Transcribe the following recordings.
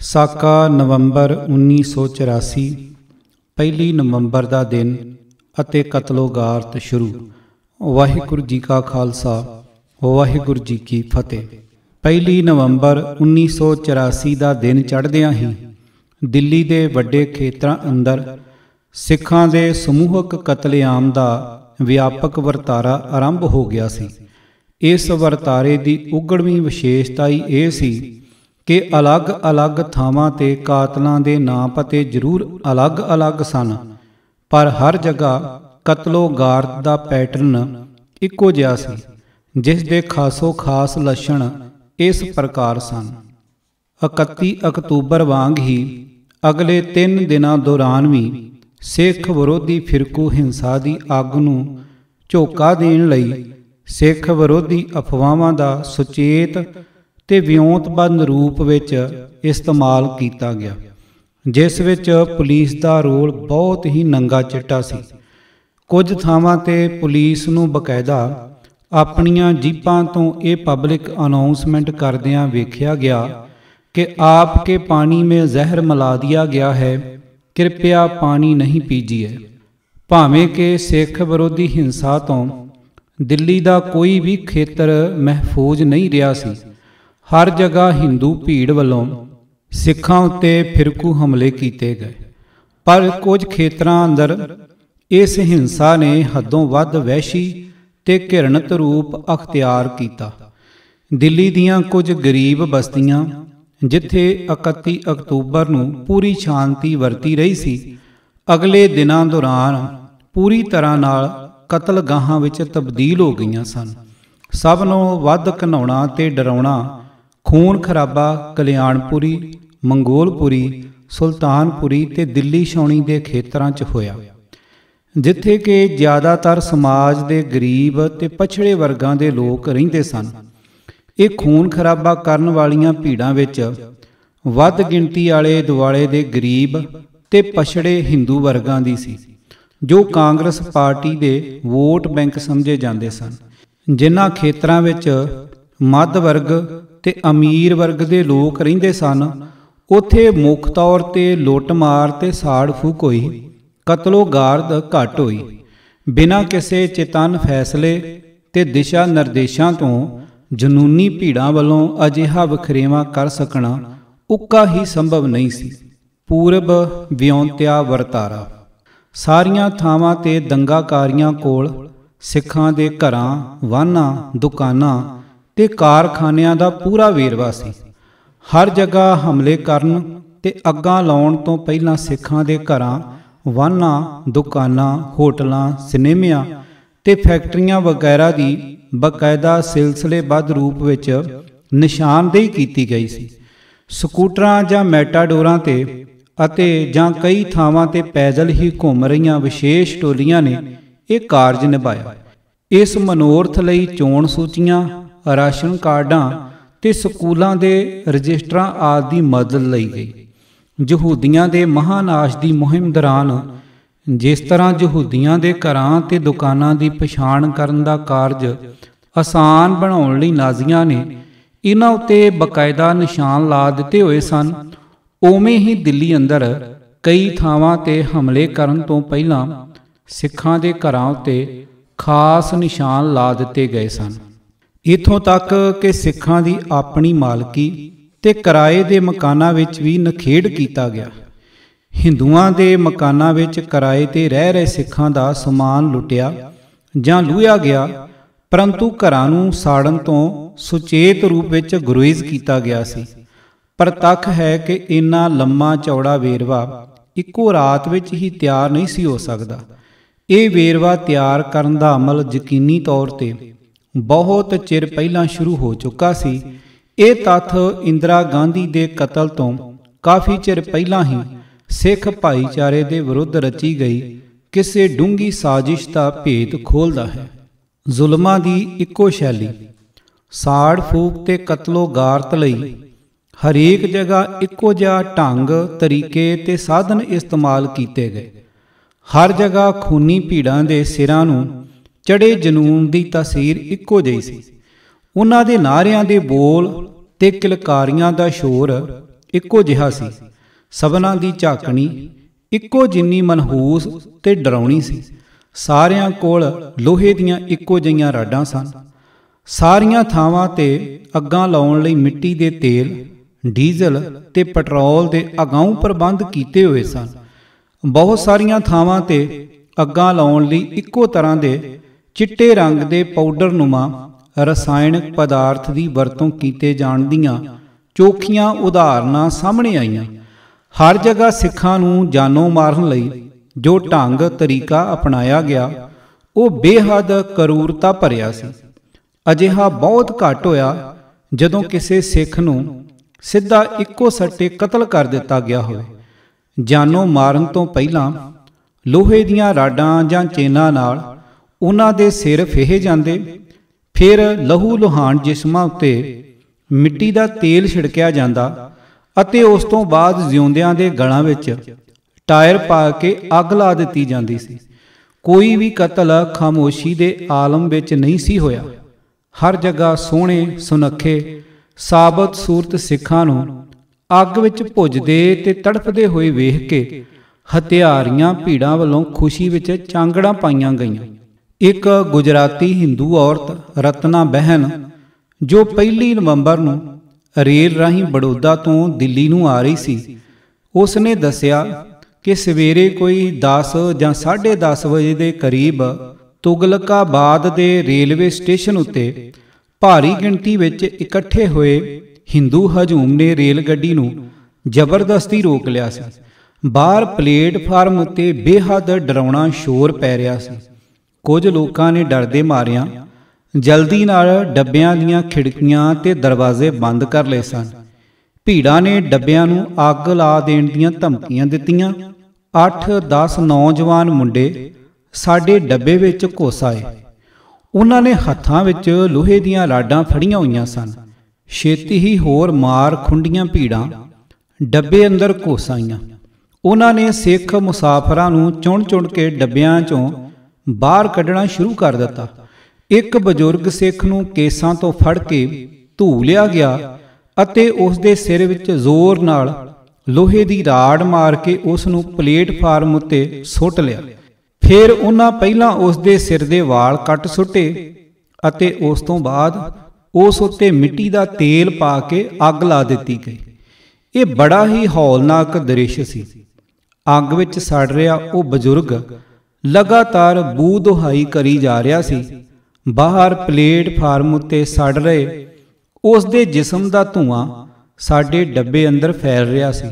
ਸਾਕਾ ਨਵੰਬਰ 1984 ਪਹਿਲੀ ਨਵੰਬਰ ਦਾ ਦਿਨ ਅਤੇ ਕਤਲੋਗਾਰਤ ਸ਼ੁਰੂ। ਵਾਹਿਗੁਰੂ ਜੀ ਕਾ ਖਾਲਸਾ ਵਾਹਿਗੁਰੂ ਜੀ ਕੀ ਫਤਿਹ। ਪਹਿਲੀ ਨਵੰਬਰ 1984 ਦਾ ਦਿਨ ਚੜ੍ਹਦਿਆਂ ਹੀ ਦਿੱਲੀ ਦੇ ਵੱਡੇ ਖੇਤਰਾਂ ਅੰਦਰ ਸਿੱਖਾਂ ਦੇ ਸਮੂਹਕ ਕਤਲੇਆਮ ਦਾ ਵਿਆਪਕ ਵਰਤਾਰਾ ਆਰੰਭ ਹੋ ਗਿਆ ਸੀ। ਇਸ ਵਰਤਾਰੇ ਦੀ ਉਘੜਵੀਂ ਵਿਸ਼ੇਸ਼ਤਾ ਹੀ ਇਹ ਸੀ ਕਿ ਅਲੱਗ-ਅਲੱਗ ਥਾਵਾਂ 'ਤੇ ਕਾਤਲਾਂ ਦੇ ਨਾਂ ਪਤੇ ਜ਼ਰੂਰ ਅਲੱਗ-ਅਲੱਗ ਸਨ, ਪਰ ਹਰ ਜਗ੍ਹਾ ਕਤਲੋਗਾਰਤ ਦਾ ਪੈਟਰਨ ਇੱਕੋ ਜਿਹਾ ਸੀ, ਜਿਸ ਦੇ ਖਾਸੋ ਖਾਸ ਲੱਛਣ ਇਸ ਪ੍ਰਕਾਰ ਸਨ। 31 ਅਕਤੂਬਰ ਵਾਂਗ ਹੀ ਅਗਲੇ 3 ਦਿਨਾਂ ਦੌਰਾਨ ਵੀ ਸਿੱਖ ਵਿਰੋਧੀ ਫਿਰਕੂ ਹਿੰਸਾ ਦੀ ਅੱਗ ਨੂੰ ਝੋਕਾ ਦੇਣ ਲਈ ਸਿੱਖ ਵਿਰੋਧੀ ਅਫਵਾਹਾਂ ਦਾ ਸੁਚੇਤ ਤੇ ਵਿਉਂਤਬੰਦ ਰੂਪ ਵਿੱਚ ਇਸਤੇਮਾਲ ਕੀਤਾ ਗਿਆ, ਜਿਸ ਵਿੱਚ ਪੁਲਿਸ ਦਾ ਰੋਲ ਬਹੁਤ ਹੀ ਨੰਗਾ ਚਿੱਟਾ ਸੀ। ਕੁਝ ਥਾਵਾਂ 'ਤੇ ਪੁਲਿਸ ਨੂੰ ਬਕਾਇਦਾ ਆਪਣੀਆਂ ਜੀਪਾਂ ਤੋਂ ਇਹ ਪਬਲਿਕ ਅਨਾਉਂਸਮੈਂਟ ਕਰਦਿਆਂ ਵੇਖਿਆ ਗਿਆ ਕਿ ਆਪ ਕੇ ਪਾਣੀ ਮੇਂ ਜ਼ਹਿਰ ਮਿਲਾ ਦਿਆ ਗਿਆ ਹੈ, ਕਿਰਪਿਆ ਪਾਣੀ ਨਹੀਂ ਪੀਜੀਏ। ਭਾਵੇਂ ਕਿ ਸਿੱਖ ਵਿਰੋਧੀ ਹਿੰਸਾ ਤੋਂ ਦਿੱਲੀ ਦਾ ਕੋਈ ਵੀ ਖੇਤਰ ਮਹਿਫੂਜ਼ ਨਹੀਂ ਰਿਹਾ ਸੀ। ਹਰ ਜਗ੍ਹਾ ਹਿੰਦੂ ਭੀੜ ਵੱਲੋਂ ਸਿੱਖਾਂ ਉੱਤੇ ਫਿਰਕੂ ਹਮਲੇ ਕੀਤੇ ਗਏ, ਪਰ ਕੁਝ ਖੇਤਰਾਂ ਅੰਦਰ ਇਸ ਹਿੰਸਾ ਨੇ ਹੱਦੋਂ ਵੱਧ ਵਹਿਸ਼ੀ ਤੇ ਘਿਰਣਤ ਰੂਪ ਅਖਤਿਆਰ ਕੀਤਾ। ਦਿੱਲੀ ਦੀਆਂ ਕੁਝ ਗਰੀਬ ਬਸਤੀਆਂ, ਜਿੱਥੇ 31 ਅਕਤੂਬਰ ਨੂੰ ਪੂਰੀ ਸ਼ਾਂਤੀ ਵਰਤੀ ਰਹੀ ਸੀ, ਅਗਲੇ ਦਿਨਾਂ ਦੌਰਾਨ ਪੂਰੀ ਤਰ੍ਹਾਂ ਨਾਲ ਕਤਲਗਾਹਾਂ ਵਿੱਚ ਤਬਦੀਲ ਹੋ ਗਈਆਂ ਸਨ। ਸਭ ਨੂੰ ਵੱਧ ਘਿਨਾਉਣਾ ਤੇ ਡਰਾਉਣਾ ਖੂਨ ਖਰਾਬਾ ਕਲਿਆਣਪੁਰੀ, ਮੰਗੋਲਪੁਰੀ, ਸੁਲਤਾਨਪੁਰੀ ਤੇ ਦਿੱਲੀ ਛਾਉਣੀ ਦੇ ਖੇਤਰਾਂ 'ਚ ਹੋਇਆ, ਜਿੱਥੇ ਕਿ ਜ਼ਿਆਦਾਤਰ ਸਮਾਜ ਦੇ ਗਰੀਬ ਤੇ ਪਛੜੇ ਵਰਗਾਂ ਦੇ ਲੋਕ ਰਹਿੰਦੇ ਸਨ। ਇਹ ਖੂਨ ਖਰਾਬਾ ਕਰਨ ਵਾਲੀਆਂ ਭੀੜਾਂ ਵਿੱਚ ਵੱਧ ਗਿਣਤੀ ਆਲੇ ਦੁਆਲੇ ਦੇ ਗਰੀਬ ਤੇ ਪਛੜੇ ਹਿੰਦੂ ਵਰਗਾਂ ਦੀ ਸੀ, ਜੋ ਕਾਂਗਰਸ ਪਾਰਟੀ ਦੇ ਵੋਟ ਬੈਂਕ ਸਮਝੇ ਜਾਂਦੇ ਸਨ। ਜਿਨ੍ਹਾਂ ਖੇਤਰਾਂ ਵਿੱਚ ਮੱਧ ਵਰਗ ਤੇ ਅਮੀਰ ਵਰਗ ਦੇ ਲੋਕ ਰਹਿੰਦੇ ਸਨ, ਉੱਥੇ ਮੁੱਖ ਤੌਰ 'ਤੇ ਲੁੱਟਮਾਰ ਤੇ ਸਾੜ ਫੂਕ ਹੋਈ, ਕਤਲੋਗਾਰਤ ਘੱਟ ਹੋਈ। ਬਿਨਾਂ ਕਿਸੇ ਚੇਤੰਨ ਫੈਸਲੇ ਤੇ ਦਿਸ਼ਾ ਨਿਰਦੇਸ਼ਾਂ ਤੋਂ ਜਨੂਨੀ ਭੀੜਾਂ ਵੱਲੋਂ ਅਜਿਹਾ ਵਖਰੇਵਾਂ ਕਰ ਸਕਣਾ ਉੱਕਾ ਹੀ ਸੰਭਵ ਨਹੀਂ ਸੀ। ਪੂਰਬ ਵਿਉਂਤਿਆ ਵਰਤਾਰਾ। ਸਾਰੀਆਂ ਥਾਵਾਂ 'ਤੇ ਦੰਗਾਕਾਰੀਆਂ ਕੋਲ ਸਿੱਖਾਂ ਦੇ ਘਰਾਂ, ਵਾਹਨਾਂ, ਦੁਕਾਨਾਂ ਤੇ ਕਾਰਖਾਨਿਆਂ ਦਾ ਪੂਰਾ ਵੇਰਵਾ ਸੀ। ਹਰ ਜਗ੍ਹਾ ਹਮਲੇ ਕਰਨ ਤੇ ਅੱਗਾਂ ਲਾਉਣ ਤੋਂ ਪਹਿਲਾਂ ਸਿੱਖਾਂ ਦੇ ਘਰਾਂ, ਵਾਹਨਾਂ, ਦੁਕਾਨਾਂ, ਹੋਟਲਾਂ, ਸਿਨੇਮਿਆਂ ਤੇ ਫੈਕਟਰੀਆਂ ਵਗੈਰਾ ਦੀ ਬਕਾਇਦਾ ਸਿਲਸਿਲੇਬੱਧ ਰੂਪ ਵਿੱਚ ਨਿਸ਼ਾਨਦੇਹੀ ਕੀਤੀ ਗਈ ਸੀ। ਸਕੂਟਰਾਂ ਜਾਂ ਮੈਟਾਡੋਰਾਂ ਤੇ ਅਤੇ ਜਾਂ ਕਈ ਥਾਵਾਂ 'ਤੇ ਪੈਦਲ ਹੀ ਘੁੰਮ ਰਹੀਆਂ ਵਿਸ਼ੇਸ਼ ਟੋਲੀਆਂ ਨੇ ਇਹ ਕਾਰਜ ਨਿਭਾਇਆ। ਇਸ ਮਨੋਰਥ ਲਈ ਚੋਣ ਸੂਚੀਆਂ, ਰਾਸ਼ਨ ਕਾਰਡਾਂ ਤੇ ਸਕੂਲਾਂ ਦੇ ਰਜਿਸਟਰਾਂ ਆਦਿ ਦੀ ਮਦਦ ਲਈ ਗਈ। ਯਹੂਦੀਆਂ ਦੇ ਮਹਾਨਾਸ਼ ਦੀ ਮੁਹਿੰਮ ਦੌਰਾਨ ਜਿਸ ਤਰ੍ਹਾਂ ਯਹੂਦੀਆਂ ਦੇ ਘਰਾਂ ਤੇ ਦੁਕਾਨਾਂ ਦੀ ਪਛਾਣ ਕਰਨ ਦਾ ਕਾਰਜ ਆਸਾਨ ਬਣਾਉਣ ਲਈ ਨਾਜ਼ੀਆਂ ਨੇ ਇਹਨਾਂ ਉੱਤੇ ਬਕਾਇਦਾ ਨਿਸ਼ਾਨ ਲਾ ਦਿੱਤੇ ਹੋਏ ਸਨ, ਉਵੇਂ ਹੀ ਦਿੱਲੀ ਅੰਦਰ ਕਈ ਥਾਵਾਂ 'ਤੇ ਹਮਲੇ ਕਰਨ ਤੋਂ ਪਹਿਲਾਂ ਸਿੱਖਾਂ ਦੇ ਘਰਾਂ ਉੱਤੇ ਖਾਸ ਨਿਸ਼ਾਨ ਲਾ ਦਿੱਤੇ ਗਏ ਸਨ। ਇੱਥੋਂ ਤੱਕ ਕਿ ਸਿੱਖਾਂ ਦੀ ਆਪਣੀ ਮਾਲਕੀ ਤੇ ਕਿਰਾਏ ਦੇ ਮਕਾਨਾਂ ਵਿੱਚ ਵੀ ਨਖੇੜ ਕੀਤਾ ਗਿਆ। ਹਿੰਦੂਆਂ ਦੇ ਮਕਾਨਾਂ ਵਿੱਚ ਕਿਰਾਏ ਤੇ ਰਹਿ ਰਹੇ ਸਿੱਖਾਂ ਦਾ ਸਮਾਨ ਲੁੱਟਿਆ ਜਾਂ ਲੂਹਿਆ ਗਿਆ, ਪਰੰਤੂ ਘਰਾਂ ਨੂੰ ਸਾੜਨ ਤੋਂ ਸੁਚੇਤ ਰੂਪ ਵਿੱਚ ਗੁਰੇਜ਼ ਕੀਤਾ ਗਿਆ ਸੀ। ਪ੍ਰਤੱਖ ਹੈ ਕਿ ਇੰਨਾ ਲੰਮਾ ਚੌੜਾ ਵੇਰਵਾ ਇੱਕੋ ਰਾਤ ਵਿੱਚ ਹੀ ਤਿਆਰ ਨਹੀਂ ਸੀ ਹੋ ਸਕਦਾ। ਇਹ ਵੇਰਵਾ ਤਿਆਰ ਕਰਨ ਦਾ ਅਮਲ ਯਕੀਨੀ ਤੌਰ 'ਤੇ ਬਹੁਤ ਚਿਰ ਪਹਿਲਾਂ ਸ਼ੁਰੂ ਹੋ ਚੁੱਕਾ ਸੀ। ਇਹ ਤੱਥ ਇੰਦਰਾ ਗਾਂਧੀ ਦੇ ਕਤਲ ਤੋਂ ਕਾਫੀ ਚਿਰ ਪਹਿਲਾਂ ਹੀ ਸਿੱਖ ਭਾਈਚਾਰੇ ਦੇ ਵਿਰੁੱਧ ਰਚੀ ਗਈ ਕਿਸੇ ਡੂੰਘੀ ਸਾਜ਼ਿਸ਼ ਦਾ ਭੇਦ ਖੋਲ੍ਹਦਾ ਹੈ। ਜ਼ੁਲਮਾਂ ਦੀ ਇੱਕੋ ਸ਼ੈਲੀ, ਸਾੜ ਫੂਕ ਤੇ ਕਤਲੋਗਾਰਤ ਲਈ ਹਰੇਕ ਜਗ੍ਹਾ ਇੱਕੋ ਜਿਹਾ ਢੰਗ, ਤਰੀਕੇ ਤੇ ਸਾਧਨ ਇਸਤੇਮਾਲ ਕੀਤੇ ਗਏ। ਹਰ ਜਗ੍ਹਾ ਖੂਨੀ ਭੀੜਾਂ ਦੇ ਸਿਰਾਂ ਨੂੰ ਚੜੇ ਜਨੂਨ ਦੀ ਤਾਸੀਰ ਇੱਕੋ ਜਿਹੀ ਸੀ। ਉਹਨਾਂ ਦੇ ਨਾਅਰਿਆਂ ਦੇ ਬੋਲ ਤੇ ਕਿਲਕਾਰੀਆਂ ਦਾ ਸ਼ੋਰ ਇੱਕੋ ਜਿਹਾ ਸੀ। ਸਭਨਾਂ ਦੀ ਝਾਕਣੀ ਇੱਕੋ ਜਿੰਨੀ ਮਨਹੂਸ ਤੇ ਡਰਾਉਣੀ ਸੀ। ਸਾਰਿਆਂ ਕੋਲ ਲੋਹੇ ਦੀਆਂ ਇੱਕੋ ਜਿਹੀਆਂ ਰਾਡਾਂ ਸਨ। ਸਾਰੀਆਂ ਥਾਵਾਂ ਤੇ ਅੱਗਾਂ ਲਾਉਣ ਲਈ ਮਿੱਟੀ ਦੇ ਤੇਲ, ਡੀਜ਼ਲ ਤੇ ਪੈਟਰੋਲ ਦੇ ਅਗਾਊਂ ਪ੍ਰਬੰਧ ਕੀਤੇ ਹੋਏ ਸਨ। ਬਹੁਤ ਸਾਰੀਆਂ ਥਾਵਾਂ ਤੇ ਅੱਗਾਂ ਲਾਉਣ ਲਈ ਇੱਕੋ ਤਰ੍ਹਾਂ ਦੇ ਚਿੱਟੇ ਰੰਗ ਦੇ ਪਾਊਡਰਨੁਮਾ ਰਸਾਇਣਕ ਪਦਾਰਥ ਦੀ ਵਰਤੋਂ ਕੀਤੇ ਜਾਣ ਦੀਆਂ ਚੋਖੀਆਂ ਉਦਾਹਰਨਾਂ ਸਾਹਮਣੇ ਆਈਆਂ। ਹਰ ਜਗ੍ਹਾ ਸਿੱਖਾਂ ਨੂੰ ਜਾਨੋਂ ਮਾਰਨ ਲਈ ਜੋ ਢੰਗ ਤਰੀਕਾ ਅਪਣਾਇਆ ਗਿਆ ਉਹ ਬੇਹੱਦ ਕਰੂਰਤਾ ਭਰਿਆ ਸੀ। ਅਜਿਹਾ ਬਹੁਤ ਘੱਟ ਹੋਇਆ ਜਦੋਂ ਕਿਸੇ ਸਿੱਖ ਨੂੰ ਸਿੱਧਾ ਇੱਕੋ ਸੱਟੇ ਕਤਲ ਕਰ ਦਿੱਤਾ ਗਿਆ ਹੋਵੇ। ਜਾਨੋਂ ਮਾਰਨ ਤੋਂ ਪਹਿਲਾਂ ਲੋਹੇ ਦੀਆਂ ਰਾਡਾਂ ਜਾਂ ਚੇਨਾਂ ਨਾਲ ਉਹਨਾਂ ਦੇ ਸਿਰ ਫੇਹੇ ਜਾਂਦੇ, ਫਿਰ ਲਹੂ ਲੁਹਾਨ ਜਿਸਮਾਂ ਉੱਤੇ ਮਿੱਟੀ ਦਾ ਤੇਲ ਛਿੜਕਿਆ ਜਾਂਦਾ ਅਤੇ ਉਸ ਤੋਂ ਬਾਅਦ ਜਿਉਂਦਿਆਂ ਦੇ ਗਲਾਂ ਵਿੱਚ ਟਾਇਰ ਪਾ ਕੇ ਅੱਗ ਲਾ ਦਿੱਤੀ ਜਾਂਦੀ ਸੀ। ਕੋਈ ਵੀ ਕਤਲ ਖਾਮੋਸ਼ੀ ਦੇ ਆਲਮ ਵਿੱਚ ਨਹੀਂ ਸੀ ਹੋਇਆ। ਹਰ ਜਗ੍ਹਾ ਸੋਹਣੇ ਸੁਨੱਖੇ ਸਾਬਤ ਸੂਰਤ ਸਿੱਖਾਂ ਨੂੰ ਅੱਗ ਵਿੱਚ ਭੁੱਜਦੇ ਤੇ ਤੜਫਦੇ ਹੋਏ ਵੇਖ ਕੇ ਹਥਿਆਰੀਆਂ ਭੀੜਾਂ ਵੱਲੋਂ ਖੁਸ਼ੀ ਵਿੱਚ ਚਾਂਗੜਾਂ ਪਾਈਆਂ ਗਈਆਂ। ਇੱਕ ਗੁਜਰਾਤੀ ਹਿੰਦੂ ਔਰਤ ਰਤਨਾ ਬਹਿਨ, ਜੋ 1 ਨਵੰਬਰ ਨੂੰ ਰੇਲ ਰਾਹੀਂ ਬੜੌਦਾ ਤੋਂ ਦਿੱਲੀ ਨੂੰ ਆ ਰਹੀ ਸੀ, ਉਸ ਨੇ ਦੱਸਿਆ ਕਿ ਸਵੇਰੇ ਕੋਈ 10 ਜਾਂ 10:30 ਵਜੇ ਦੇ ਕਰੀਬ ਤੁਗਲਕਾਬਾਦ ਦੇ ਰੇਲਵੇ ਸਟੇਸ਼ਨ ਉੱਤੇ ਭਾਰੀ ਗਿਣਤੀ ਵਿੱਚ ਇਕੱਠੇ ਹੋਏ ਹਿੰਦੂ ਹਜੂਮ ਨੇ ਰੇਲ ਗੱਡੀ ਨੂੰ ਜ਼ਬਰਦਸਤੀ ਰੋਕ ਲਿਆ ਸੀ। ਬਾਹਰ ਪਲੇਟਫਾਰਮ ਉੱਤੇ ਬੇਹੱਦ ਡਰਾਉਣਾ ਸ਼ੋਰ ਪੈ ਰਿਹਾ ਸੀ। ਕੁਝ ਲੋਕਾਂ ਨੇ ਡਰਦੇ ਮਾਰਿਆਂ ਜਲਦੀ ਨਾਲ ਡੱਬਿਆਂ ਦੀਆਂ ਖਿੜਕੀਆਂ ਤੇ ਦਰਵਾਜ਼ੇ ਬੰਦ ਕਰ ਲਏ ਸਨ। ਭੀੜਾਂ ਨੇ ਡੱਬਿਆਂ ਨੂੰ ਅੱਗ ਲਾ ਦੇਣ ਦੀਆਂ ਧਮਕੀਆਂ ਦਿੱਤੀਆਂ। 8-10 ਨੌਜਵਾਨ ਮੁੰਡੇ ਸਾਡੇ ਡੱਬੇ ਵਿੱਚ ਘੁੱਸ ਆਏ। ਉਹਨਾਂ ਨੇ ਹੱਥਾਂ ਵਿੱਚ ਲੋਹੇ ਦੀਆਂ ਰਾਡਾਂ ਫੜੀਆਂ ਹੋਈਆਂ ਸਨ। ਛੇਤੀ ਹੀ ਹੋਰ ਮਾਰ ਖੁੰਡੀਆਂ ਭੀੜਾਂ ਡੱਬੇ ਅੰਦਰ ਘੁੱਸ ਆਈਆਂ। ਉਹਨਾਂ ਨੇ ਸਿੱਖ ਮੁਸਾਫਰਾਂ ਨੂੰ ਚੁਣ ਕੇ ਡੱਬਿਆਂ 'ਚੋਂ ਬਾਹਰ ਕੱਢਣਾ ਸ਼ੁਰੂ ਕਰ ਦਿੱਤਾ। ਇੱਕ ਬਜ਼ੁਰਗ ਸਿੱਖ ਨੂੰ ਕੇਸਾਂ ਤੋਂ ਫੜ ਕੇ ਧੂ ਲਿਆ ਗਿਆ ਅਤੇ ਉਸ ਦੇ ਸਿਰ ਵਿੱਚ ਜ਼ੋਰ ਨਾਲ ਲੋਹੇ ਦੀ ਰਾੜ ਮਾਰ ਕੇ ਉਸ ਨੂੰ ਪਲੇਟਫਾਰਮ ਉੱਤੇ ਸੁੱਟ ਲਿਆ। ਫਿਰ ਉਹਨਾਂ ਪਹਿਲਾਂ ਉਸ ਦੇ ਸਿਰ ਦੇ ਵਾਲ ਕੱਟ ਸੁੱਟੇ ਅਤੇ ਉਸ ਤੋਂ ਬਾਅਦ ਉਸ ਉੱਤੇ ਮਿੱਟੀ ਦਾ ਤੇਲ ਪਾ ਕੇ ਅੱਗ ਲਾ ਦਿੱਤੀ ਗਈ। ਇਹ ਬੜਾ ਹੀ ਹੌਲਨਾਕ ਦ੍ਰਿਸ਼ ਸੀ। ਅੱਗ ਵਿੱਚ ਸੜ ਰਿਹਾ ਉਹ ਬਜ਼ੁਰਗ ਲਗਾਤਾਰ ਬੂ ਦੁਹਾਈ ਕਰੀ ਜਾ ਰਿਹਾ ਸੀ। ਬਾਹਰ ਪਲੇਟਫਾਰਮ ਉੱਤੇ ਸੜ ਰਹੇ ਉਸ ਦੇ ਜਿਸਮ ਦਾ ਧੂਆਂ ਸਾਡੇ ਡੱਬੇ ਅੰਦਰ ਫੈਲ ਰਿਹਾ ਸੀ।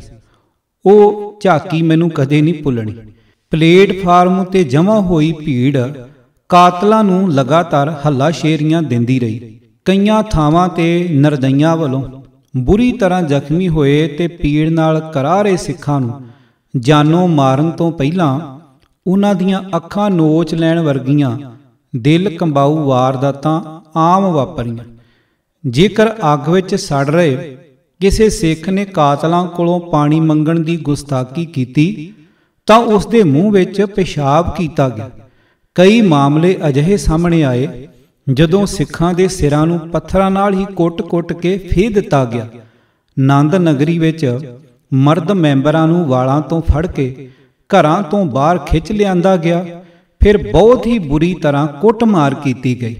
ਉਹ ਝਾਕੀ ਮੈਨੂੰ ਕਦੇ ਨਹੀਂ ਭੁੱਲਣੀ। ਪਲੇਟਫਾਰਮ ਉੱਤੇ ਜਮ੍ਹਾਂ ਹੋਈ ਭੀੜ ਕਾਤਲਾਂ ਨੂੰ ਲਗਾਤਾਰ ਹੱਲਾਸ਼ੇਰੀਆਂ ਦਿੰਦੀ ਰਹੀ। ਕਈਆਂ ਥਾਵਾਂ ਤੇ ਨਿਰਦਈਆਂ ਵੱਲੋਂ ਬੁਰੀ ਤਰ੍ਹਾਂ ਜ਼ਖਮੀ ਹੋਏ ਤੇ ਪੀੜ ਨਾਲ ਕਰਾਹ ਰਹੇ ਸਿੱਖਾਂ ਨੂੰ ਜਾਨੋਂ ਮਾਰਨ ਤੋਂ ਪਹਿਲਾਂ ਉਹਨਾਂ ਦੀਆਂ ਅੱਖਾਂ ਨੋਚ ਲੈਣ ਵਰਗੀਆਂ ਦਿਲ ਕੰਬਾਊ ਵਾਰਦਾਤਾਂ ਆਮ ਵਾਪਰੀਆਂ। ਜੇਕਰ ਅੱਗ ਵਿੱਚ ਸੜ ਰਹੇ ਕਿਸੇ ਸਿੱਖ ਨੇ ਕਾਤਲਾਂ ਕੋਲੋਂ ਪਾਣੀ ਮੰਗਣ ਦੀ ਗੁਸਤਾਖੀ ਕੀਤੀ ਤਾਂ ਉਸ ਦੇ ਮੂੰਹ ਵਿੱਚ ਪਿਸ਼ਾਬ ਕੀਤਾ ਗਿਆ। ਕਈ ਮਾਮਲੇ ਅਜਿਹੇ ਸਾਹਮਣੇ ਆਏ ਜਦੋਂ ਸਿੱਖਾਂ ਦੇ ਸਿਰਾਂ ਨੂੰ ਪੱਥਰਾਂ ਨਾਲ ਹੀ ਕੁੱਟ-ਕੁੱਟ ਕੇ ਫੇਹ ਦਿੱਤਾ ਗਿਆ। ਨੰਦ ਨਗਰੀ ਵਿੱਚ ਮਰਦ ਮੈਂਬਰਾਂ ਨੂੰ ਵਾਲਾਂ ਤੋਂ ਫੜ ਕੇ ਘਰਾਂ ਤੋਂ ਬਾਹਰ ਖਿੱਚ ਲਿਆਂਦਾ ਗਿਆ। ਫਿਰ ਬਹੁਤ ਹੀ ਬੁਰੀ ਤਰ੍ਹਾਂ ਕੁੱਟਮਾਰ ਕੀਤੀ ਗਈ।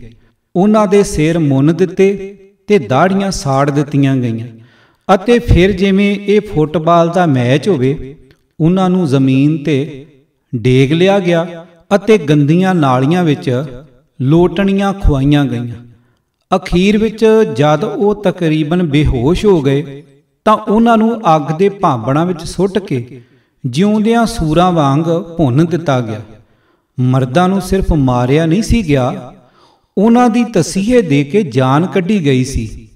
ਉਹਨਾਂ ਦੇ ਸਿਰ ਮੁੰਨ ਦਿੱਤੇ ਤੇ ਦਾੜ੍ਹੀਆਂ ਸਾੜ ਦਿੱਤੀਆਂ ਗਈਆਂ ਅਤੇ ਫਿਰ ਜਿਵੇਂ ਇਹ ਫੁੱਟਬਾਲ ਦਾ ਮੈਚ ਹੋਵੇ ਉਹਨਾਂ ਨੂੰ ਜ਼ਮੀਨ ਤੇ ਡੇਗ ਲਿਆ ਗਿਆ ਅਤੇ ਗੰਦੀਆਂ ਨਾਲੀਆਂ ਵਿੱਚ ਲੋਟਣੀਆਂ ਖੁਆਈਆਂ ਗਈਆਂ। ਅਖੀਰ ਵਿੱਚ ਜਦ ਉਹ ਤਕਰੀਬਨ ਬੇਹੋਸ਼ ਹੋ ਗਏ ਤਾਂ ਉਹਨਾਂ ਨੂੰ ਅੱਗ ਦੇ ਭਾਂਬੜਾਂ ਵਿੱਚ ਸੁੱਟ ਕੇ ਜਿਉਂਦਿਆਂ ਸੂਰਾਂ ਵਾਂਗ ਭੁੰਨ ਦਿੱਤਾ ਗਿਆ। ਮਰਦਾਂ ਨੂੰ ਸਿਰਫ ਮਾਰਿਆ ਨਹੀਂ ਸੀ ਗਿਆ, ਉਹਨਾਂ ਦੀ ਤਸੀਹੇ ਦੇ ਕੇ ਜਾਨ ਕੱਢੀ ਗਈ ਸੀ।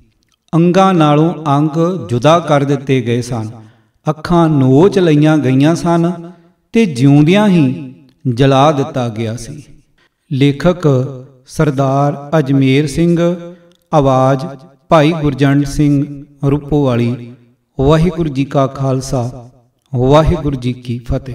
ਅੰਗਾਂ ਨਾਲੋਂ ਅੰਗ ਜੁਦਾ ਕਰ ਦਿੱਤੇ ਗਏ ਸਨ। ਅੱਖਾਂ ਨੋਚ ਲਈਆਂ ਗਈਆਂ ਸਨ ਤੇ ਜਿਉਂਦਿਆਂ ਹੀ ਜਲਾ ਦਿੱਤਾ ਗਿਆ ਸੀ। ਲੇਖਕ ਸਰਦਾਰ ਅਜਮੇਰ ਸਿੰਘ, ਆਵਾਜ਼ ਭਾਈ ਗੁਰਜੰਟ ਸਿੰਘ ਰੂਪੋਵਾਲੀ। ਵਾਹਿਗੁਰੂ ਜੀ ਕਾ ਖਾਲਸਾ, ਵਾਹਿਗੁਰੂ ਜੀ ਕੀ ਫਤਿਹ।